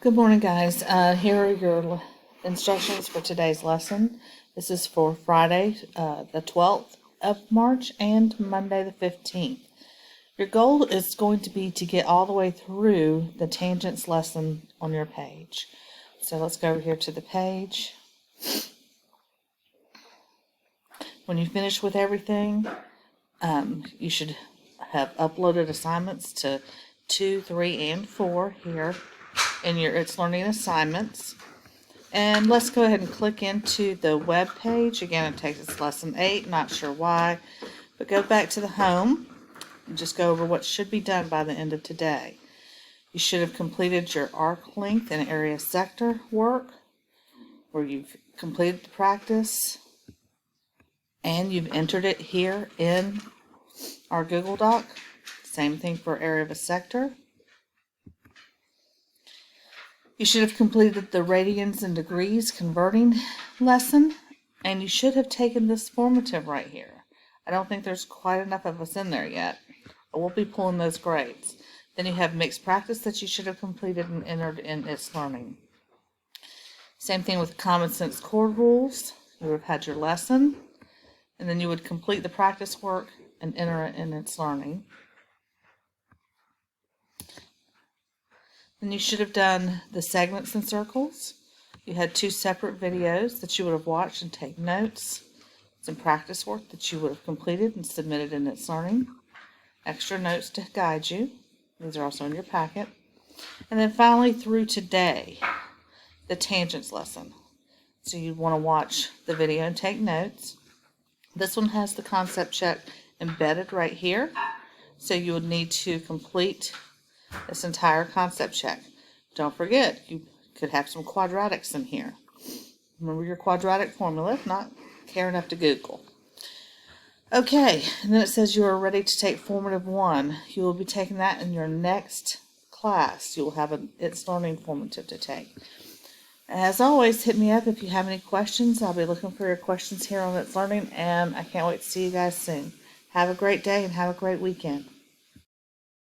Good morning, guys. Here are your instructions for today's lesson. This is for Friday, the 12th of March and Monday, the 15th. Your goal is going to be to get all the way through the tangents lesson on your page. So let's go over here to the page. When you finish with everything, you should have uploaded assignments to 2, 3, and 4 here in your It's Learning assignments. And let's go ahead and click into the web page. Again, it takes us lesson 8, not sure why, but go back to the home and just go over what should be done by the end of today. You should have completed your arc length and area sector work, where you've completed the practice and you've entered it here in our Google Doc. Same thing for area of a sector. You should have completed the radians and degrees converting lesson, and you should have taken this formative right here. I don't think there's quite enough of us in there yet, but we'll be pulling those grades. Then you have mixed practice that you should have completed and entered in It's Learning. Same thing with common sense chord rules. You would have had your lesson, and then you would complete the practice work and enter it in It's Learning. Then you should have done the segments and circles. You had 2 separate videos that you would have watched and take notes. Some practice work that you would have completed and submitted in It's Learning. Extra notes to guide you. These are also in your packet. And then finally, through today, the tangents lesson. So you want to watch the video and take notes. This one has the concept check embedded right here. So you would need to complete this entire concept check. Don't forget, you could have some quadratics in here. Remember your quadratic formula, if not, care enough to Google. Okay, and then it says you are ready to take Formative 1. You will be taking that in your next class. You will have an It's Learning formative to take. As always, hit me up if you have any questions. I'll be looking for your questions here on It's Learning, and I can't wait to see you guys soon. Have a great day and have a great weekend.